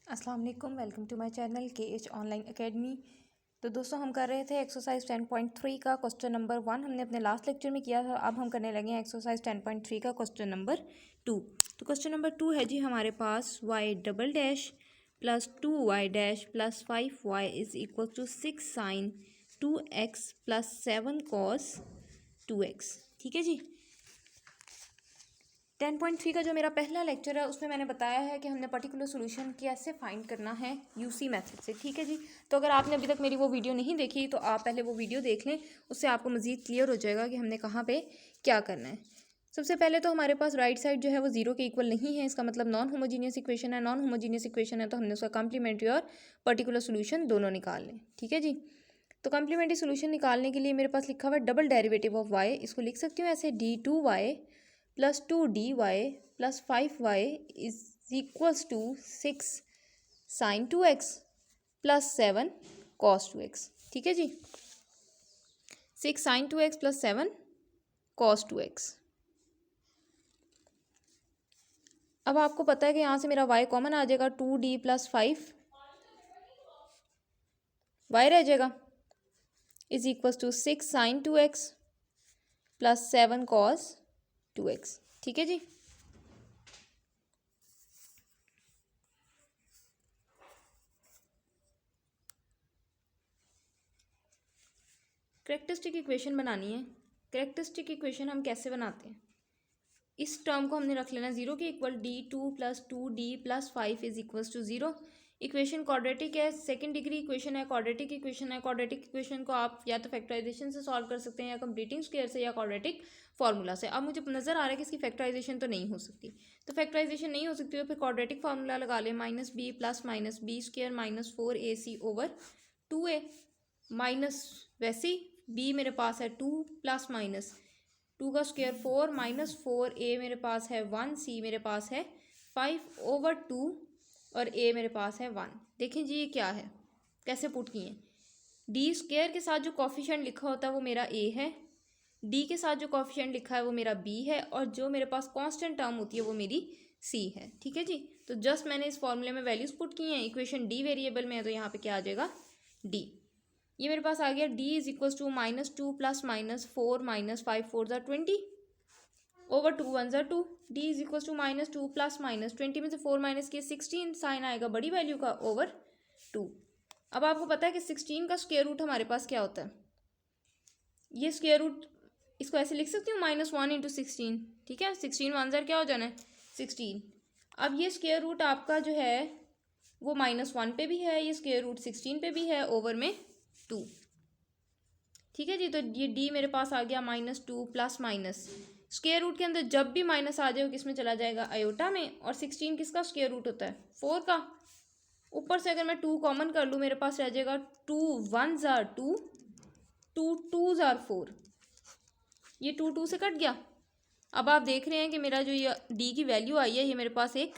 अस्सलाम वालेकुम, welcome to my channel KH online academy. तो दोस्तों हम कर रहे थे एक्सरसाइज 10.3 का क्वेश्चन नंबर 1 हमने अपने लास्ट लेक्चर में किया था। अब हम करने लगे हैं एक्सरसाइज 10.3 का क्वेश्चन नंबर 2। तो क्वेश्चन नंबर 2 है जी हमारे पास y double dash plus 2y dash plus 5y is equal to 6 sine 2x plus 7 cos 2x। ठीक है जी। 10.3 का जो मेरा पहला लेक्चर है उसमें मैंने बताया है कि हमने पर्टिकुलर सोल्यूशन कैसे फाइंड करना है यूसी मेथड से। ठीक है जी। तो अगर आपने अभी तक मेरी वो वीडियो नहीं देखी तो आप पहले वो वीडियो देख लें, उससे आपको मज़ीद क्लियर हो जाएगा कि हमने कहाँ पे क्या करना है। सबसे पहले तो हमारे पास राइट साइड जो है वो जीरो के इक्वल नहीं है, इसका मतलब नॉन होमोजीनियस इक्वेशन है। नॉन होमोजीनियस इक्वेशन है तो हमने उसका कम्प्लीमेंट्री और पर्टिकुलर सोल्यूशन दोनों निकाल लें। ठीक है जी। तो कम्प्लीमेंट्री सोल्यूशन निकालने के लिए मेरे पास लिखा हुआ है डबल डेरिवेटिव ऑफ वाई। इसको लिख सकती हूँ ऐसे d2y plus 2dy plus 5y is equals to 6 sine 2x plus 7 cos 2x। ठीक है जी। 6 sine 2x plus 7 cos 2x। अब आपको पता है कि यहाँ से मेरा y कॉमन आ जाएगा, 2d प्लस 5 y रह जाएगा is equals to 6 sine 2x plus 7 cos 2x। ठीक है जी। कैरेक्टरिस्टिक इक्वेशन बनानी है। कैरेक्टरिस्टिक इक्वेशन हम कैसे बनाते हैं, इस टर्म को हमने रख लेना जीरो के equal, d2 plus 2d plus 5 is equals to zero. Equation quadratic है, सेकंड डिग्री इक्वेशन है, क्वाड्रेटिक इक्वेशन है। क्वाड्रेटिक इक्वेशन को आप या तो फैक्टराइजेशन से सॉल्व कर सकते हैं या कंप्लीटिंग स्क्वायर से या क्वाड्रेटिक फार्मूला से। अब मुझे नजर आ रहा है कि इसकी फैक्टराइजेशन तो नहीं हो सकती, तो फैक्टराइजेशन नहीं हो सकती तो फिर क्वाड्रेटिक फार्मूला लगा ले, minus B plus minus B square minus 4ac over 2a minus, वैसे ही b मेरे पास है 2 प्लस माइनस 2 का स्क्वायर 4 माइनस 4a मेरे पास है 1, c मेरे पास है 5 ओवर 2 और a मेरे पास है 1। देखें जी ये क्या है, कैसे पुट किए हैं। डी स्क्वायर के साथ जो कॉफिशेंट लिखा होता है वो मेरा a है, d के साथ जो कॉफिशेंट लिखा है वो मेरा b है, और जो मेरे पास कांस्टेंट टर्म होती है वो मेरी c है। ठीक है जी। तो जस्ट मैंने इस फॉर्मूले में वैल्यूज पुट की हैं। इक्वेशन d वेरिएबल में है तो यहाँ पे क्या आ जाएगा d। ये मेरे पास आ गया d is equal to minus 2 plus minus 4 minus 5 4 ज़ा 20 ओवर 2 1 ज़ा 2। d is equal to minus 2 plus minus 20 में से 4 माइनस किए 16, साइन आएगा बड़ी वैल्यू का ओवर 2। अब आपको पता है कि 16 का स्क्वायर रूट हमारे पास क्या होता है, ये स्क्वायर रूट इसको ऐसे लिख सकती हूँ -1 इंटू 16। ठीक है, 16 1 ज़ा क्या हो जाना है 16। अब ये स्क्वायर रूट आपका जो है वो -1 पे भी है, ये स्क्वायर रूट 16 पे भी है, ओवर में 2। ठीक है जी। तो ये d मेरे पास आ गया -2 प्लस माइनस, स्क्वायर रूट के अंदर जब भी माइनस आ जाए वो किस में चला जाएगा, आयोटा में। और 16 किसका स्क्वायर रूट होता है 4 का। ऊपर से अगर मैं 2 कॉमन कर लूँ मेरे पास रह जाएगा 2 1 ज़ा 2 2 2 ज़ा 4, ये 2 2 से कट गया। अब आप देख रहे हैं कि मेरा जो ये d की वैल्यू आई है ये मेरे पास एक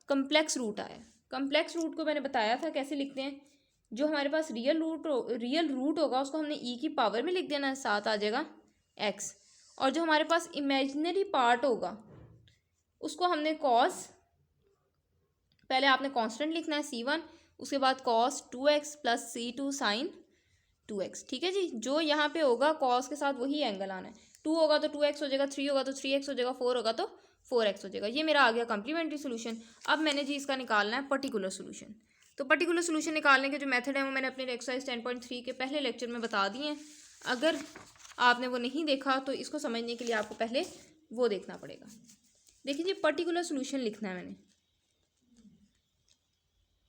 कम्प्लेक्स रूट आया है। कम्प्लेक्स रूट को मैंने बताया था कैसे लिखते हैं, जो हमारे पास रियल रूट होगा उसको हमने e की पावर में लिख देना है, साथ आ जाएगा x। और जो हमारे पास इमेजिनरी पार्ट होगा उसको हमने कॉस, पहले आपने कांस्टेंट लिखना है c1, उसके बाद cos 2x plus c2 sine 2x। ठीक है जी। जो यहाँ पे होगा कॉस के साथ वही एंगल आना है, 2 होगा तो 2x हो जाएगा, 3 होगा तो 3x हो जाएगा, 4 होगा तो 4x हो जाएगा। ये मेरा आ गया कम्प्लीमेंट्री सोल्यूशन। अब मैंने जी इसका निकालना है पर्टिकुलर सोल्यूशन। तो पर्टिकुलर सोल्यूशन निकालने के जो मेथड है वो मैंने अपने एक्सरसाइज 10.3 के पहले लेक्चर में बता दिए हैं। अगर आपने वो नहीं देखा तो इसको समझने के लिए आपको पहले वो देखना पड़ेगा। देखिए जी, पर्टिकुलर सोल्यूशन लिखना है। मैंने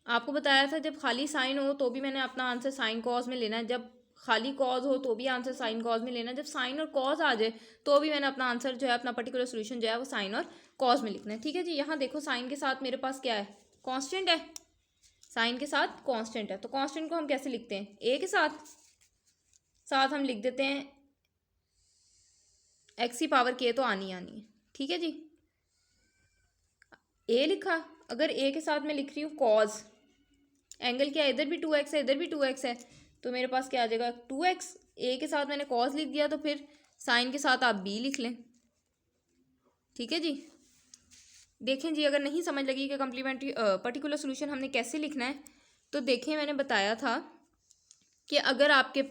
आपको बताया था जब खाली साइन हो तो भी मैंने अपना आंसर साइन कॉज में लेना है, जब खाली कॉज हो तो भी आंसर साइन कॉज में लेना है, जब साइन और कॉज आ जाए तो भी मैंने अपना आंसर जो है, अपना पर्टिकुलर सोल्यूशन जो है वो साइन और कॉज में लिखना है। ठीक है जी। यहाँ देखो साइन के साथ मेरे पास क्या है, कांस्टेंट है, साइन के साथ कांस्टेंट है, तो कांस्टेंट को हम कैसे लिखते हैं, ए के साथ हम लिख देते हैं एक्स की पावर के, तो आनी है। ठीक है जी। ए लिखा, अगर ए के साथ मैं लिख रही हूँ कॉज, एंगल क्या है, इधर भी 2x है इधर भी 2x है, तो मेरे पास क्या आ जाएगा 2x। ए के साथ मैंने कॉज लिख दिया तो फिर साइन के साथ आप बी लिख लें। ठीक है जी। देखें जी, अगर नहीं समझ लगी कि कम्प्लीमेंट्री पर्टिकुलर सोल्यूशन हमने कैसे लिखना है, तो देखें मैंने बताया था कि अगर आपके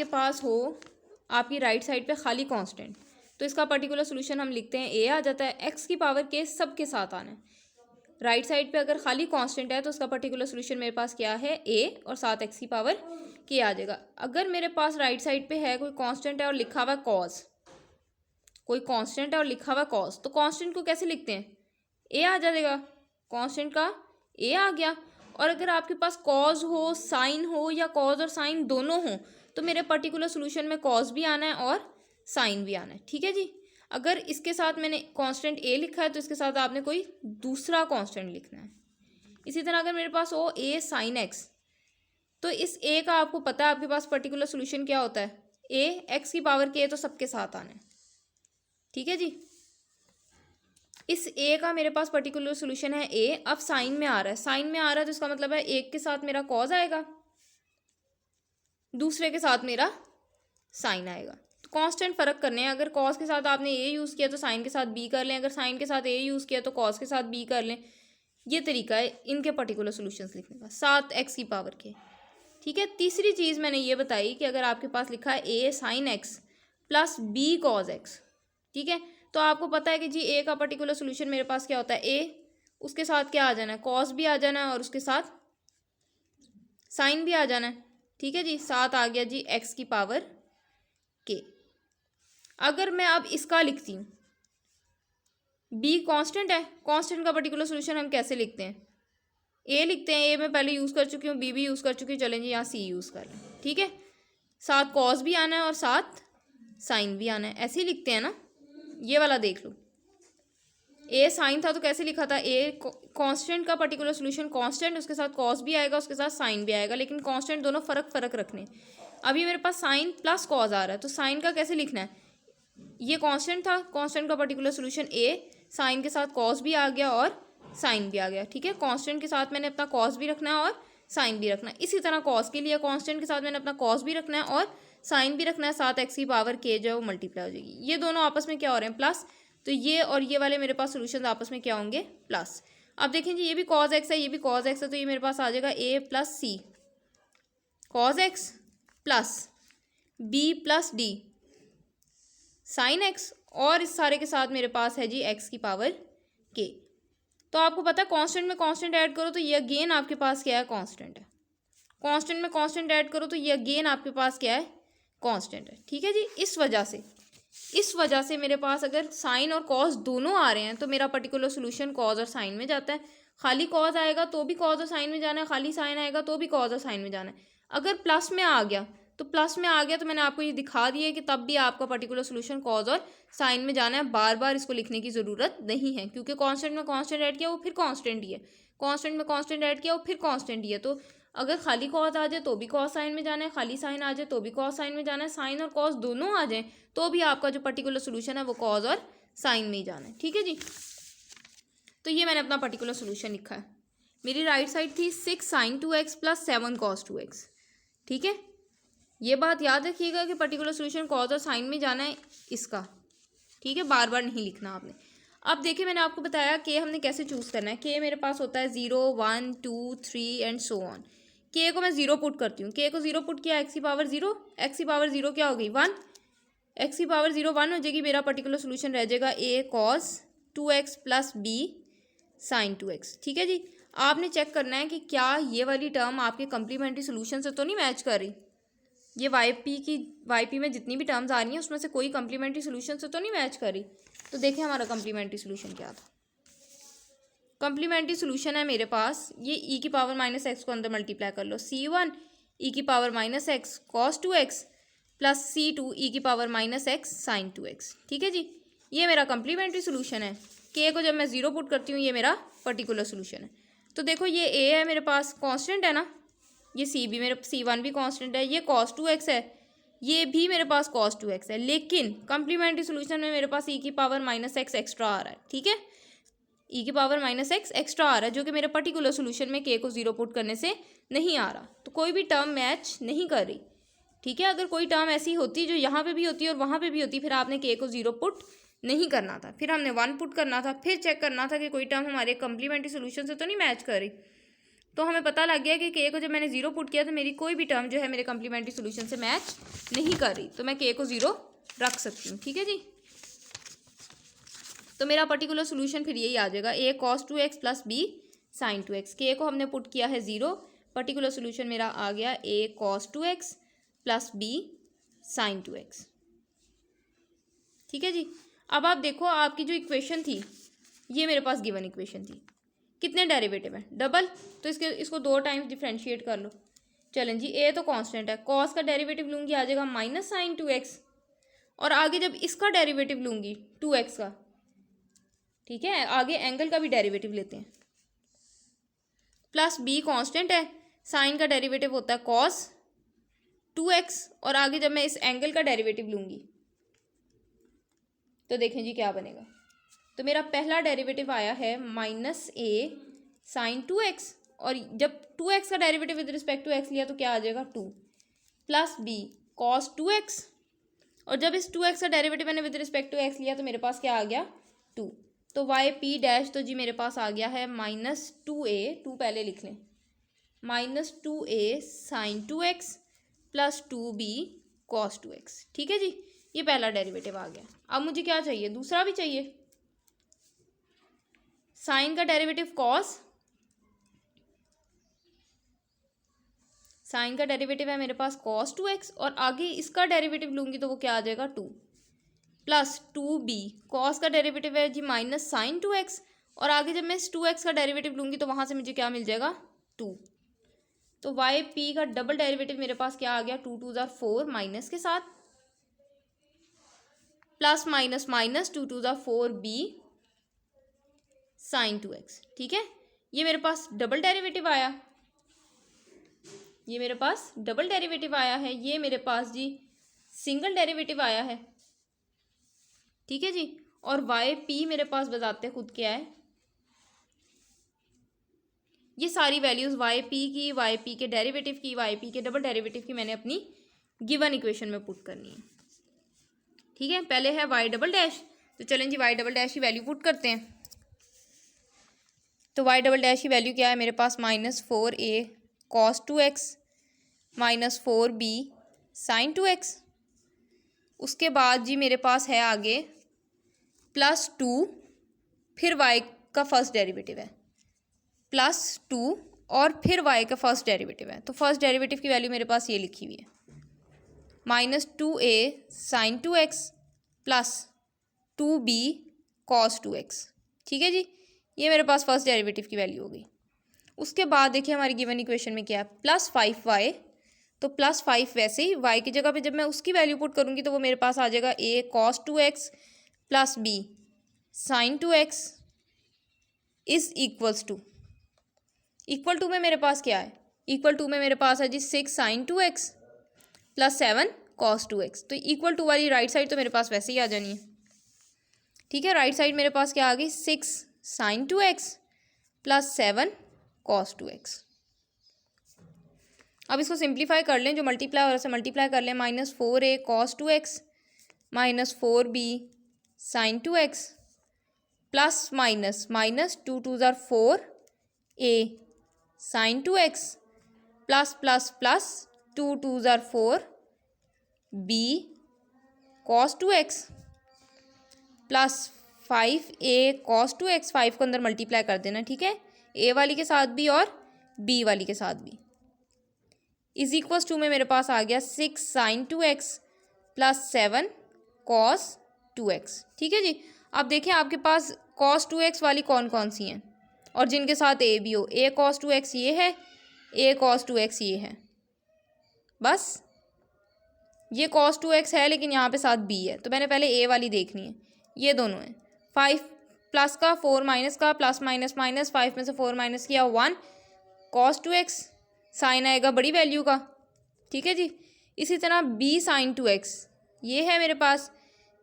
पास हो आपकी राइट साइड पे खाली कांस्टेंट, तो इसका पर्टिकुलर सोल्यूशन हम लिखते हैं ए आ जाता है। एक्स की पावर के सब के साथ आना है। राइट साइड पे अगर खाली कांस्टेंट है तो उसका पर्टिकुलर सोल्यूशन मेरे पास क्या है, ए और साथ एक्स की पावर के आ जाएगा। अगर मेरे पास राइट साइड पे है कोई कांस्टेंट है और लिखा हुआ कॉस, कोई कांस्टेंट है और लिखा हुआ कॉस, तो कांस्टेंट को कैसे लिखते हैं, ए आ जाएगा, कांस्टेंट का ए आ गया। और अगर आपके पास कॉज हो, साइन हो, या कॉज और साइन दोनों हो, तो मेरे पर्टिकुलर सोल्यूशन में कॉज भी आना है और साइन भी आना है। ठीक है जी। अगर इसके साथ मैंने कांस्टेंट ए लिखा है तो इसके साथ आपने कोई दूसरा कांस्टेंट लिखना है। इसी तरह अगर मेरे पास हो ए साइन एक्स, तो इस ए का आपको पता है आपके पास पर्टिकुलर सोल्यूशन क्या होता है, ए एक्स की पावर के, तो सबके साथ आना है। ठीक है जी। इस ए का मेरे पास पर्टिकुलर सोल्यूशन है ए। अब साइन में आ रहा है, साइन में आ रहा है तो इसका मतलब है एक के साथ मेरा कॉज आएगा, दूसरे के साथ मेरा साइन आएगा। तो कांस्टेंट फर्क करने हैं। अगर कॉस के साथ आपने ए यूज़ किया तो साइन के साथ बी कर लें, अगर साइन के साथ ए यूज़ किया तो कॉस के साथ बी कर लें। ये तरीका है इनके पर्टिकुलर सोल्यूशंस लिखने का, 7x की पावर के। ठीक है। तीसरी चीज़ मैंने ये बताई कि अगर आपके पास लिखा है A sine x plus B cos x, ठीक है, तो आपको पता है कि जी ए का पर्टिकुलर सोल्यूशन मेरे पास क्या होता है, ए, उसके साथ क्या आ जाना है, कॉस भी आ जाना है और उसके साथ साइन भी आ जाना है। ठीक है जी। 7 आ गया जी एक्स की पावर के। अगर मैं अब इसका लिखती हूँ, बी कांस्टेंट है, कांस्टेंट का पर्टिकुलर सोल्यूशन हम कैसे लिखते हैं, ए लिखते हैं, ए मैं पहले यूज़ कर चुकी हूँ, बी भी यूज़ कर चुकी हूँ, चलें जी यहाँ सी यूज़ कर लें। ठीक है। साथ कॉस भी आना है और साथ साइन भी आना है, ऐसे ही लिखते हैं ना। ये वाला देख लो, ए साइन था तो कैसे लिखा था, ए कांस्टेंट का पर्टिकुलर सोल्यूशन कांस्टेंट, उसके साथ कॉस भी आएगा, उसके साथ साइन भी आएगा, लेकिन कांस्टेंट दोनों फ़र्क रखने। अभी मेरे पास साइन प्लस कॉस आ रहा है, तो साइन का कैसे लिखना है, ये कांस्टेंट था, कांस्टेंट का पर्टिकुलर सोल्यूशन ए, साइन के साथ कॉस भी आ गया और साइन भी आ गया। ठीक है। कांस्टेंट के साथ मैंने अपना कॉस भी रखना है और साइन भी रखना है। इसी तरह कॉस के लिए कांस्टेंट के साथ मैंने अपना कॉस भी रखना है और साइन भी रखना है, 7x की पावर के जो मल्टीप्लाई हो जाएगी। ये दोनों आपस में क्या हो रहे हैं, प्लस, तो ये और ये वाले मेरे पास सोल्यूशन आपस में क्या होंगे, प्लस। अब देखें जी, ये भी कॉज एक्स है, ये भी कॉज एक्स है, तो ये मेरे पास आ जाएगा A plus C cos x plus B plus D sine x, और इस सारे के साथ मेरे पास है जी एक्स की पावर के। तो आपको पता है कांस्टेंट में कांस्टेंट ऐड करो तो ये अगेन आपके पास क्या है, कांस्टेंट है। कांस्टेंट में कांस्टेंट ऐड करो तो ये अगेन आपके पास क्या है, कांस्टेंट है। ठीक है जी। इस वजह से मेरे पास अगर साइन और कॉस दोनों आ रहे हैं तो मेरा पर्टिकुलर सोल्यूशन कॉस और साइन में जाता है। खाली कॉस आएगा तो भी कॉस और साइन में जाना है, खाली साइन आएगा तो भी कॉस और साइन में जाना है। अगर प्लस में आ गया तो मैंने आपको ये दिखा दिया है कि तब भी आपका पर्टिकुलर सोल्यूशन कॉस और साइन में जाना है। बार बार इसको लिखने की ज़रूरत नहीं है, क्योंकि कांस्टेंट में कांस्टेंट ऐड किया वो फिर कांस्टेंट ही है, कांस्टेंट में कांस्टेंट ऐड किया वो फिर कांस्टेंट ही है। तो अगर खाली कॉस आ जाए तो भी कॉस साइन में जाना है, खाली साइन आ जाए तो भी कॉस साइन में जाना है, साइन और कॉस दोनों आ जाए तो भी आपका जो पर्टिकुलर सोल्यूशन है वो कॉस और साइन में ही जाना है। ठीक है जी। तो ये मैंने अपना पर्टिकुलर सोल्यूशन लिखा है। मेरी राइट साइड थी 6 sine 2x plus 7 cos 2x। ठीक है। ये बात याद रखिएगा कि पर्टिकुलर सोल्यूशन कॉस और साइन में जाना है इसका। ठीक है। बार बार नहीं लिखना आपने। अब देखिए, मैंने आपको बताया कि हमने कैसे चूज़ करना है। के मेरे पास होता है 0 1 2 3 एंड सो ऑन। के को मैं 0 पुट करती हूँ, के को 0 पुट किया, एक्स की पावर 0, एक्स की पावर 0 क्या हो गई, 1, एक्स की पावर 0 1 हो जाएगी। मेरा पर्टिकुलर सोल्यूशन रह जाएगा A cos 2x plus B sine 2x। ठीक है जी। आपने चेक करना है कि क्या ये वाली टर्म आपके कम्प्लीमेंट्री सोल्यूशन से तो नहीं मैच कर रही। ये वाईपी में जितनी भी टर्म्स आ रही हैं उसमें से कोई कम्प्लीमेंट्री सोल्यूशन से तो नहीं मैच कर रही। तो देखें हमारा कम्प्लीमेंट्री सोल्यूशन क्या था। कम्प्लीमेंट्री सोल्यूशन है मेरे पास, ये ई की पावर माइनस एक्स को अंदर मल्टीप्लाई कर लो, C1 ई की power minus x cos 2x plus C2 ई की power minus x sign 2x। ठीक है जी। ये मेरा कम्प्लीमेंट्री सोल्यूशन है। के को जब मैं 0 पुट करती हूँ ये मेरा पर्टिकुलर सोल्यूशन है। तो देखो ये ए है मेरे पास, कांस्टेंट है ना, ये सी भी मेरे C1 भी कांस्टेंट है, ये cos 2x है, ये भी मेरे पास cos 2x है, लेकिन कम्प्लीमेंट्री सोल्यूशन में मेरे पास ई की पावर माइनस एक्स एक्स्ट्रा आ रहा है। ठीक है। ई की पावर माइनस एक्स एक्स्ट्रा आ रहा है जो कि मेरे पर्टिकुलर सोल्यूशन में के को 0 पुट करने से नहीं आ रहा। तो कोई भी टर्म मैच नहीं कर रही। ठीक है। अगर कोई टर्म ऐसी होती जो यहाँ पे भी होती और वहाँ पे भी होती, फिर आपने के को 0 पुट नहीं करना था, फिर हमने 1 पुट करना था, फिर चेक करना था कि कोई टर्म हमारे कम्प्लीमेंट्री सोल्यूशन से तो नहीं मैच कर रही। तो हमें पता लग गया कि के को जब मैंने 0 पुट किया तो मेरी कोई भी टर्म जो है मेरे कम्प्लीमेंट्री सोल्यूशन से मैच नहीं कर रही, तो मैं के को 0 रख सकती हूँ। ठीक है जी। तो मेरा पर्टिकुलर सोल्यूशन फिर यही आ जाएगा, a cos 2x plus b sin 2x। के को हमने पुट किया है 0, पर्टिकुलर सोल्यूशन मेरा आ गया a cos 2x plus b sin 2x। ठीक है जी। अब आप देखो, आपकी जो इक्वेशन थी ये मेरे पास गिवन इक्वेशन थी, कितने डेरिवेटिव है? डबल। तो इसको 2 टाइम्स डिफ्रेंशिएट कर लो। चलें जी, a तो कांस्टेंट है, cos का डेरिवेटिव लूँगी आ जाएगा माइनस साइन 2x, और आगे जब इसका डेरिवेटिव लूँगी 2x का, ठीक है, आगे एंगल का भी डेरिवेटिव लेते हैं, प्लस b कांस्टेंट है, साइन का डेरिवेटिव होता है cos 2x, और आगे जब मैं इस एंगल का डेरिवेटिव लूँगी तो देखें जी क्या बनेगा। तो मेरा पहला डेरिवेटिव आया है माइनस a साइन 2x, और जब 2x का derivative with respect to x लिया तो क्या आ जाएगा 2, प्लस b cos 2x, और जब इस 2x का डेरिवेटिव मैंने विद रिस्पेक्ट टू x लिया तो मेरे पास क्या आ गया 2। तो वाई पी डैश तो जी मेरे पास आ गया है माइनस 2a, 2 पहले लिख लें, minus 2a sign 2x plus 2b cos 2x। ठीक है जी, ये पहला डेरिवेटिव आ गया। अब मुझे क्या चाहिए? दूसरा भी चाहिए। साइन का डेरिवेटिव cos, साइन का डेरिवेटिव है मेरे पास cos 2x, और आगे इसका डेरिवेटिव लूँगी तो वो क्या आ जाएगा 2, प्लस 2b, cos का डेरिवेटिव है जी माइनस साइन 2x, और आगे जब मैं इस 2x का डेरिवेटिव लूँगी तो वहाँ से मुझे क्या मिल जाएगा 2। तो वाई पी का डबल डेरिवेटिव मेरे पास क्या आ गया, 2 2 ज़ार 4 माइनस के साथ, प्लस माइनस माइनस 2 2 ज़ार 4b साइन 2x। ठीक है, ये मेरे पास डबल डेरिवेटिव आया, ये मेरे पास डबल डेरिवेटिव आया है, ये मेरे पास जी सिंगल डेरिवेटिव आया है। ठीक है जी, और वाई पी मेरे पास बताते खुद क्या है, ये सारी वैल्यूज़ वाई पी की, वाई पी के डेरिवेटिव की, वाई पी के डबल डेरिवेटिव की मैंने अपनी गिवन इक्वेशन में पुट करनी है। ठीक है, पहले है वाई डबल डैश, तो चलें जी वाई डबल डैश की वैल्यू पुट करते हैं। तो वाई डबल डैश की वैल्यू क्या है मेरे पास, minus 4a cos 2x minus 4b sine 2x। उसके बाद जी मेरे पास है आगे प्लस 2, फिर y का फर्स्ट डेरिवेटिव है, प्लस 2 और फिर y का फर्स्ट डेरिवेटिव है। तो फर्स्ट डेरिवेटिव की वैल्यू मेरे पास ये लिखी हुई है, minus 2a sign 2x plus 2b cos 2x। ठीक है जी, ये मेरे पास फर्स्ट डेरिवेटिव की वैल्यू हो गई। उसके बाद देखिए हमारी गिवन इक्वेशन में क्या है, प्लस 5y, तो प्लस 5 वैसे ही y की जगह पे जब मैं उसकी वैल्यू पुट करूँगी तो वो मेरे पास आ जाएगा a cos 2x plus b sine 2x is equals to, equal to में मेरे पास क्या है, इक्वल टू में मेरे पास है जी 6 sine 2x plus 7 cos 2x। तो इक्वल टू वाली राइट साइड तो मेरे पास वैसे ही आ जानी है। ठीक है, राइट साइड मेरे पास क्या आ गई, 6 sine 2x plus 7 cos 2x। अब इसको सिंप्लीफाई कर लें, जो मल्टीप्लाई हो रहा है मल्टीप्लाई कर लें, minus 4a cos 2x minus 4b sine 2x plus minus minus 2 2 ज़ार 4a sine 2x plus plus plus 2 2 ज़ार 4b cos 2x plus 5a cos 2x, 5 को अंदर मल्टीप्लाई कर देना। ठीक है, a वाली के साथ भी और b वाली के साथ भी, इज इक्वल्स टू में मेरे पास आ गया 6 sine 2x plus 7 cos 2x। ठीक है जी, अब देखिए आपके पास cos 2x वाली कौन कौन सी हैं और जिनके साथ a भी हो, a cos 2x ये है, a cos 2x ये है, बस ये cos 2x है लेकिन यहाँ पे साथ b है, तो मैंने पहले a वाली देखनी है। ये दोनों हैं, 5 प्लस का 4 माइनस का, प्लस माइनस माइनस, 5 में से 4 माइनस किया 1 cos 2x, साइन आएगा बड़ी वैल्यू का। ठीक है जी, इसी तरह b साइन 2x ये है मेरे पास,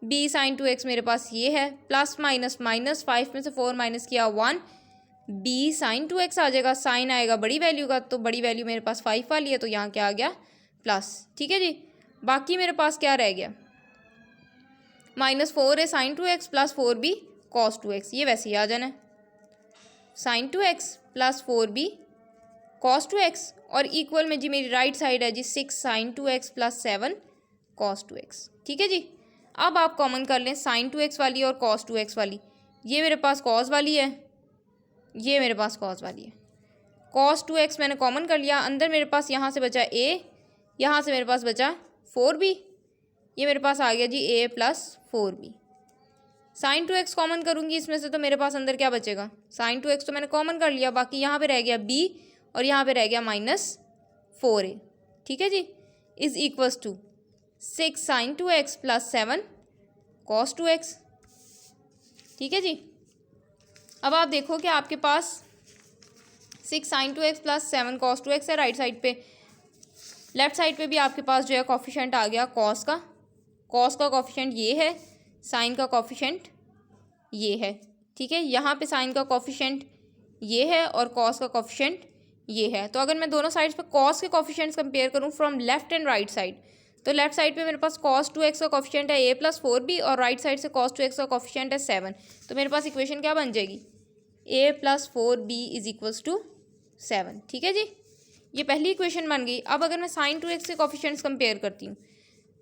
b साइन 2x मेरे पास ये है, प्लस माइनस माइनस, 5 में से 4 माइनस किया 1 b साइन 2x आ जाएगा, साइन आएगा बड़ी वैल्यू का, तो बड़ी वैल्यू मेरे पास 5 वाली है, तो यहाँ क्या आ गया प्लस, ठीक है जी। बाकी मेरे पास क्या रह गया, -4 sign 2x plus 4b cos 2x, ये वैसे ही आ जाना है, sign 2x plus 4b cos 2x, और इक्वल में जी मेरी राइट साइड है जी 6 sine 2x plus 7 cos 2x, ठीक है जी। अब आप कॉमन कर लें साइन 2x वाली और कॉस 2x वाली, ये मेरे पास कॉस वाली है, ये मेरे पास कॉस वाली है, कॉस 2x मैंने कॉमन कर लिया, अंदर मेरे पास यहाँ से बचा a, यहाँ से मेरे पास बचा 4b, ये मेरे पास आ गया जी a plus 4b। Sine 2x common करूँगी इसमें से तो मेरे पास अंदर क्या बचेगा, साइन 2x तो मैंने कॉमन कर लिया, बाकी यहाँ पे रह गया b और यहाँ पे रह गया -4a, ठीक है जी, is equals to 6 sine 2x plus 7 cos 2x, ठीक है जी। अब आप देखो कि आपके पास 6 sine 2x plus 7 cos 2x है राइट साइड पे, लेफ्ट साइड पे भी आपके पास जो है कॉफिशेंट आ गया कॉस का कॉफिशेंट ये है, साइन का कॉफिशेंट ये है, ठीक है। यहाँ पे साइन का कॉफिशेंट ये है और कॉस का कॉफिशेंट ये है। तो अगर मैं दोनों साइड्स पे कॉस के कॉफिशेंट्स कंपेयर करूँ from left and right side, तो लेफ्ट साइड पे मेरे पास cos 2x का कॉफिशेंट है a प्लस 4b और राइट साइड से cos 2x का कॉफिशेंट है 7, तो मेरे पास इक्वेशन क्या बन जाएगी, a plus 4b is equals to 7, ठीक है जी। ये पहली इक्वेशन बन गई। अब अगर मैं साइन 2x के कॉफिशेंट्स कंपेयर करती हूँ,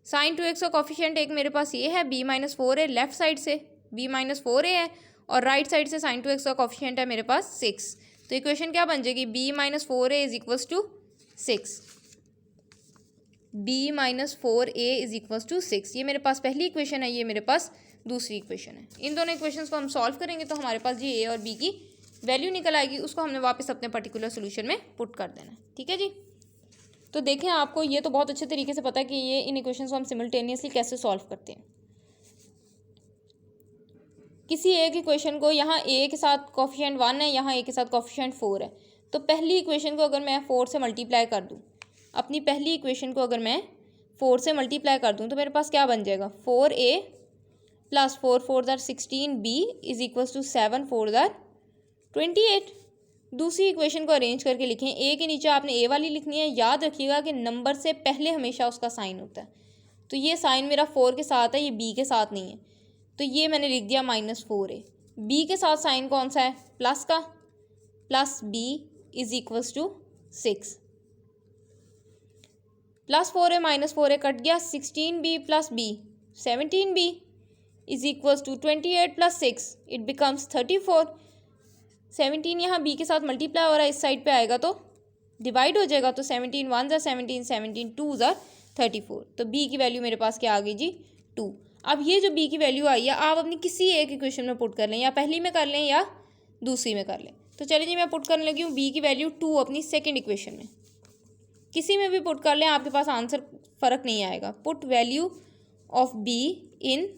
साइन 2x का कॉफिशेंट एक मेरे पास ये है b-4a, लेफ्ट साइड से b-4a है और राइट साइड से साइन 2x का कॉफिशेंट है मेरे पास 6, तो इक्वेशन क्या बन जाएगी, b-4a is equals to 6, b-4a is equals to 6, ये मेरे पास पहली इक्वेशन है, ये मेरे पास दूसरी इक्वेशन है। इन दोनों इक्वेशंस को हम सॉल्व करेंगे तो हमारे पास जी a और b की वैल्यू निकल आएगी, उसको हमने वापस अपने पर्टिकुलर सोल्यूशन में पुट कर देना है, ठीक है जी। तो देखें आपको ये तो बहुत अच्छे तरीके से पता है कि ये इन इक्वेशंस को हम सिमल्टेनियसली कैसे सॉल्व करते हैं। किसी एक इक्वेशन को यहाँ a के साथ कॉफिशेंट 1 है, यहाँ a के साथ कॉफिशेंट 4 है, तो पहली इक्वेशन को अगर मैं 4 से मल्टीप्लाई कर दूँ, अपनी पहली इक्वेशन को अगर मैं 4 से मल्टीप्लाई कर दूँ तो मेरे पास क्या बन जाएगा, 4a प्लस 4 4 ज़र 16b इज इक्वल्स टू 7 4 ज़र 28। दूसरी इक्वेशन को अरेंज करके लिखें, a के नीचे आपने a वाली लिखनी है, याद रखिएगा कि नंबर से पहले हमेशा उसका साइन होता है, तो ये साइन मेरा 4 के साथ है, ये b के साथ नहीं है, तो ये मैंने लिख दिया -4a। b के साथ साइन कौन सा है, प्लस का, plus b is equals to 6, +4a -4a कट गया, 16b plus b 17b is equals to 28 plus 6 it becomes 34। 17 यहाँ b के साथ मल्टीप्लाई हो रहा है, इस साइड पे आएगा तो डिवाइड हो जाएगा, तो 17 1 ज़ा 17 17 2 ज़ा 34, तो b की वैल्यू मेरे पास क्या आ गई जी 2। अब ये जो b की वैल्यू आई है आप अपनी किसी एक इक्वेशन में पुट कर लें, या पहली में कर लें या दूसरी में कर लें। तो चलिए जी मैं पुट करने लगी हूँ b की वैल्यू 2 अपनी सेकेंड इक्वेशन में, किसी में भी पुट कर लें आपके पास आंसर फ़र्क नहीं आएगा। Put value of b in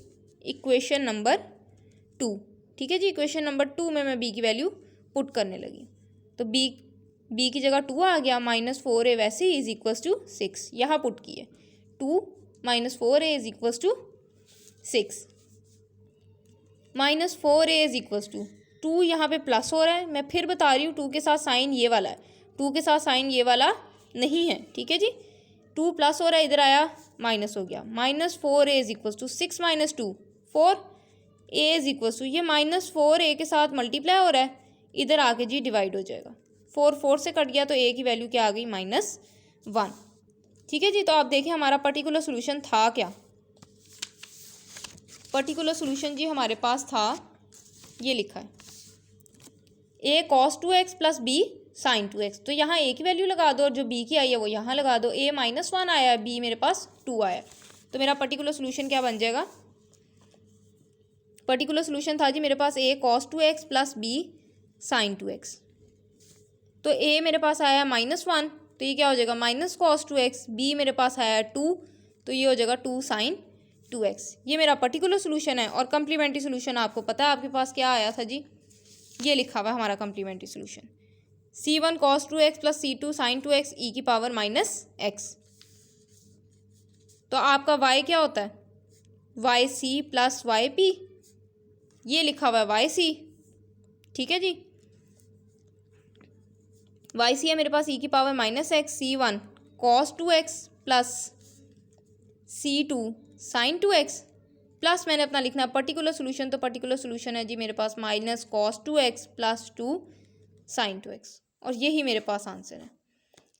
equation number 2, ठीक है जी। इक्वेशन नंबर 2 में मैं b की वैल्यू पुट करने लगी, तो b की जगह 2 आ गया, -4a वैसे ही इज इक्वल्स टू 6, यहाँ पुट किए 2 -4a is equals to 6, -4a is equals to 2, यहाँ पे प्लस हो रहा है, मैं फिर बता रही हूँ 2 के साथ साइन ये वाला है, 2 के साथ साइन ये वाला नहीं है, ठीक है जी। 2 प्लस हो रहा है, इधर आया माइनस हो गया, -4a is equals to 6 - 2 4, a is equals to ये -4a के साथ मल्टीप्लाई हो रहा है, इधर आके जी डिवाइड हो जाएगा, 4 4 से कट गया तो a की वैल्यू क्या आ गई -1, ठीक है जी। तो आप देखें हमारा पर्टिकुलर सोल्यूशन था क्या, पर्टिकुलर सोल्यूशन जी हमारे पास था, ये लिखा है a cos 2x plus b sine 2x, तो यहाँ a की वैल्यू लगा दो और जो b की आई है वो यहाँ लगा दो, a -1 आया है, b मेरे पास 2 आया, तो मेरा पर्टिकुलर सोल्यूशन क्या बन जाएगा, पर्टिकुलर सोल्यूशन था जी मेरे पास a cos 2x plus b sine 2x, तो a मेरे पास आया -1, तो ये क्या हो जाएगा -cos 2x, b मेरे पास आया 2, तो ये हो जाएगा 2 साइन 2x, ये मेरा पर्टिकुलर सोल्यूशन है। और कम्प्लीमेंट्री सोल्यूशन आपको पता है आपके पास क्या आया था जी, ये लिखा हुआ है हमारा complementary solution, c1 cos 2x plus c2 sine 2x e की पावर -x, तो आपका y क्या होता है, yc प्लस yp, ये लिखा हुआ है yc, ठीक है जी। yc है मेरे पास e की power -x, c1 cos 2x plus C2 sine 2x plus मैंने अपना लिखना है पर्टिकुलर सोल्यूशन, तो पर्टिकुलर सोल्यूशन है जी मेरे पास minus cos 2x plus 2 sine 2x, और यही मेरे पास आंसर है।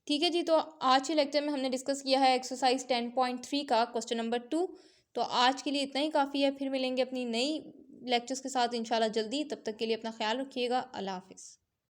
ठीक है जी, तो आज के लेक्चर में हमने डिस्कस किया है एक्सरसाइज 10.3 का क्वेश्चन नंबर 2। तो आज के लिए इतना ही काफ़ी है, फिर मिलेंगे अपनी नई लेक्चर्स के साथ इंशाल्लाह जल्दी। तब तक के लिए अपना ख्याल रखिएगा। अल्लाह हाफिज़।